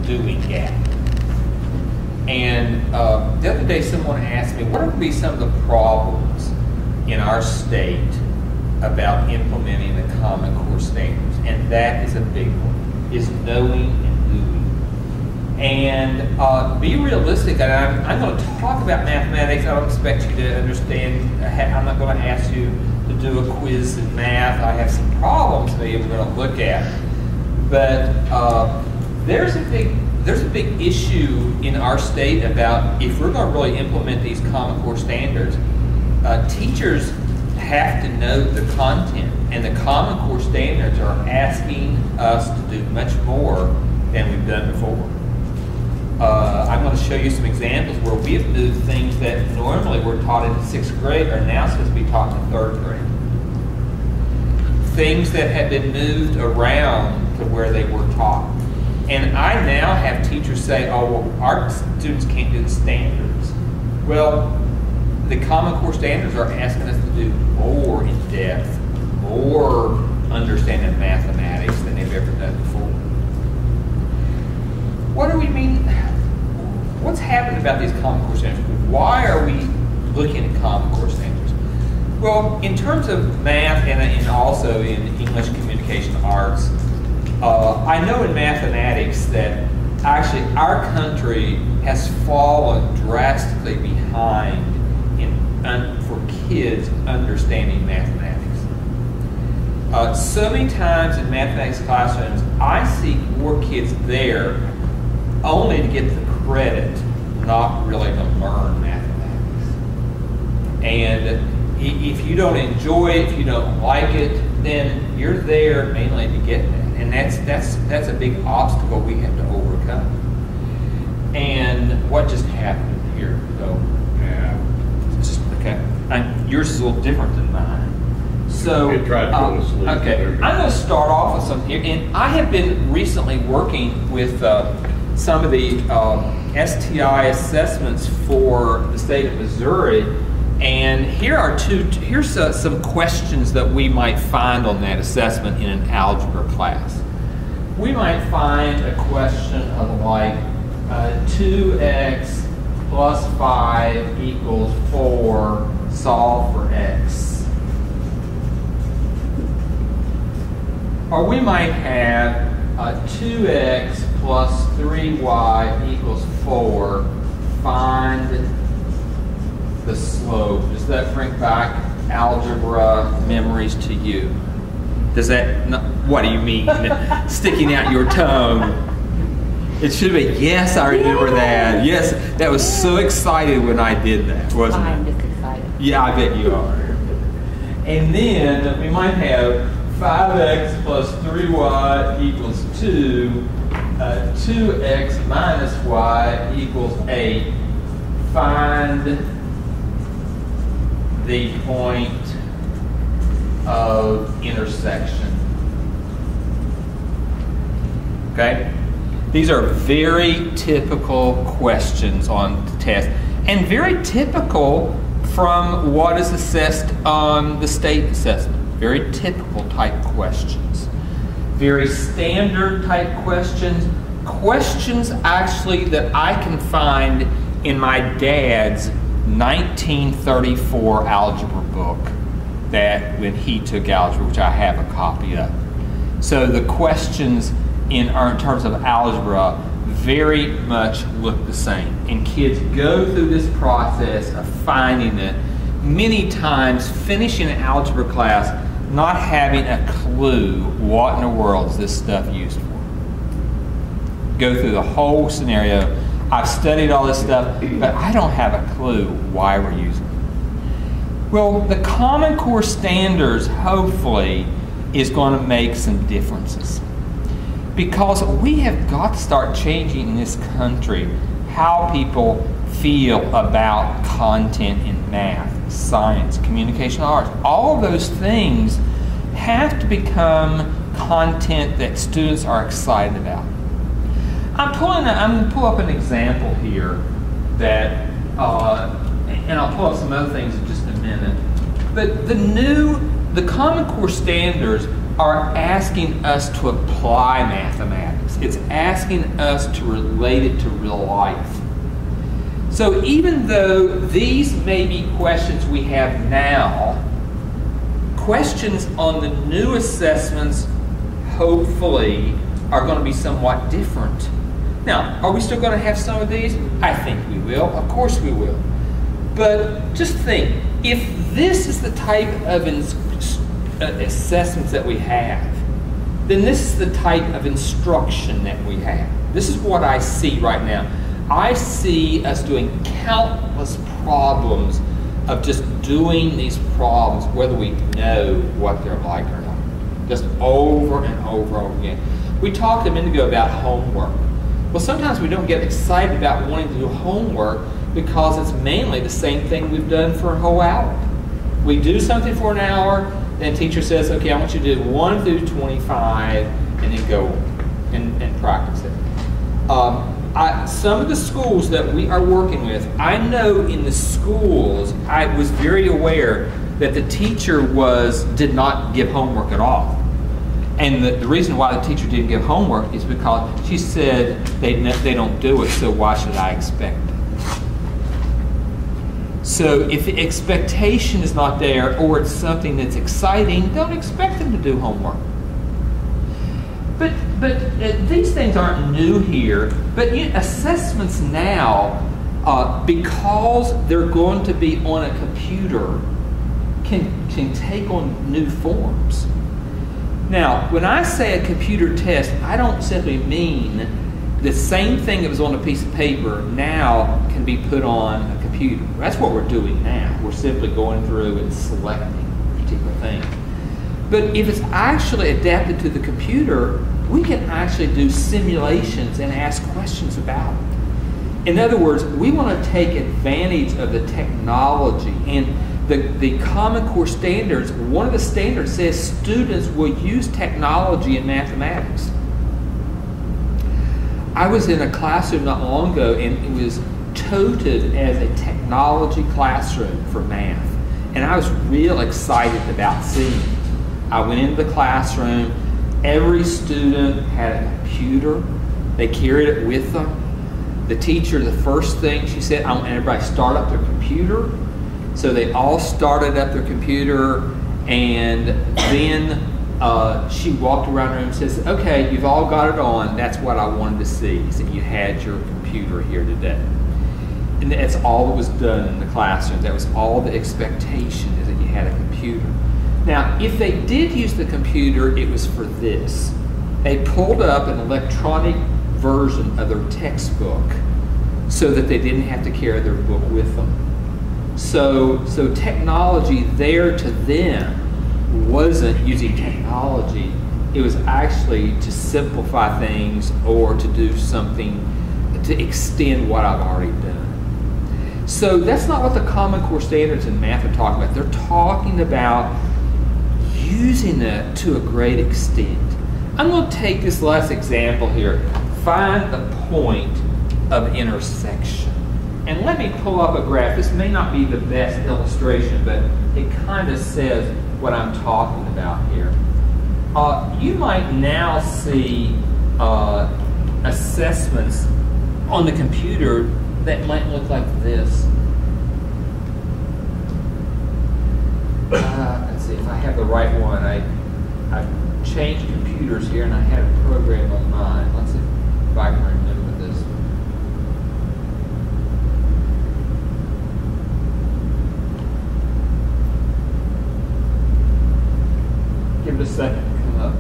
doing gap. And the other day someone asked me, what would be some of the problems in our state about implementing the Common Core standards? And that is a big one, is knowing and doing. And be realistic, and I'm going to talk about mathematics. I don't expect you to understand. I'm not going to ask you to do a quiz in math. I have some problems maybe we're going to look at. But there's a big issue in our state about if we're going to really implement these Common Core standards, teachers have to know the content, and the Common Core standards are asking us to do much more than we've done before. I'm going to show you some examples where we have moved things that normally were taught in 6th grade are now supposed to be taught in 3rd grade. Things that had been moved around to where they were taught. And I now have teachers say, oh, well, our students can't do the standards. Well, the Common Core standards are asking us to do more in depth, more understanding of mathematics than they've ever done before. What do we mean? What's happened about these Common Core standards? Why are we looking at Common Core standards? Well, in terms of math and also in English communication arts, I know in mathematics that actually our country has fallen drastically behind for kids understanding mathematics. So many times in mathematics classrooms, I see more kids there only to get the credit, not really to learn mathematics. And if you don't enjoy it, if you don't like it, then you're there mainly to get that. And that's a big obstacle we have to overcome. And what just happened here? So, it's just, okay. Yours is a little different than mine. So, okay, I'm going to start off with something here. And I have been recently working with some of the STI assessments for the state of Missouri. And here's some questions that we might find on that assessment in an algebra class. We might find a question of like 2x plus 5 equals 4, solve for x. Or we might have 2x plus 3y equals 4, find the slope. Does that bring back algebra memories to you? Does that, what do you mean? Sticking out your tongue. It should be, yes, I remember that. Yes, that was so excited when I did that, wasn't it? I'm just excited. Yeah, I bet you are. And then we might have 5x plus 3y equals 2, 2x minus y equals 8. Find the point of intersection. Okay? These are very typical questions on the test, and very typical from what is assessed on the state assessment. Very typical type questions. Very standard type questions. Questions actually that I can find in my dad's 1934 algebra book that when he took algebra, which I have a copy of. So the questions in terms of algebra very much look the same. And kids go through this process of finding it, many times finishing an algebra class not having a clue what in the world is this stuff used for. Go through the whole scenario. I've studied all this stuff, but I don't have a clue why we're using it. Well, the Common Core standards, hopefully, is going to make some differences. Because we have got to start changing in this country how people feel about content in math, science, communication arts. All of those things have to become content that students are excited about. I'm going to pull up an example here that, and I'll pull up some other things in just a minute. But the Common Core standards are asking us to apply mathematics. questions. It's asking us to relate it to real life. So even though these may be questions we have now, questions on the new assessments hopefully are going to be somewhat different. Now, are we still going to have some of these? I think we will. Of course we will. But just think, if this is the type of assessments that we have, then this is the type of instruction that we have. This is what I see right now. I see us doing countless problems of just doing these problems, whether we know what they're like or not. Just over and over and over again. We talked a minute ago about homework. Well, sometimes we don't get excited about wanting to do homework because it's mainly the same thing we've done for a whole hour. We do something for an hour, then the teacher says, okay, I want you to do 1 through 25, and then go and practice it. Some of the schools that we are working with, I know in the schools, I was very aware that the teacher did not give homework at all. And the reason why the teacher didn't give homework is because she said they don't do it, so why should I expect it? So if the expectation is not there, or it's something that's exciting, don't expect them to do homework. But these things aren't new here. But assessments now, because they're going to be on a computer, can take on new forms. Now, when I say a computer test, I don't simply mean the same thing that was on a piece of paper now can be put on a computer. That's what we're doing now. We're simply going through and selecting a particular thing. But if it's actually adapted to the computer, we can actually do simulations and ask questions about it. In other words, we want to take advantage of the technology. And the Common Core standards, one of the standards says students will use technology in mathematics. I was in a classroom not long ago, and it was touted as a technology classroom for math. And I was real excited about seeing it. I went into the classroom. Every student had a computer. They carried it with them. The teacher, the first thing she said, I want everybody to start up their computer. So they all started up their computer, and then she walked around the room and says, okay, you've all got it on. That's what I wanted to see, is that you had your computer here today. And that's all that was done in the classroom. That was all the expectation, is that you had a computer. Now, if they did use the computer, it was for this. They pulled up an electronic version of their textbook so that they didn't have to carry their book with them. So technology there to them wasn't using technology. It was actually to simplify things or to do something to extend what I've already done. So that's not what the Common Core standards in math are talking about. They're talking about using it to a great extent. I'm going to take this last example here. Find the point of intersection. And let me pull up a graph. This may not be the best illustration, but it kind of says what I'm talking about here. You might now see assessments on the computer that might look like this. Let's see if I have the right one. I've changed computers here, and I had a program on mine. Let's see if I can remember this. Give it a second to come up.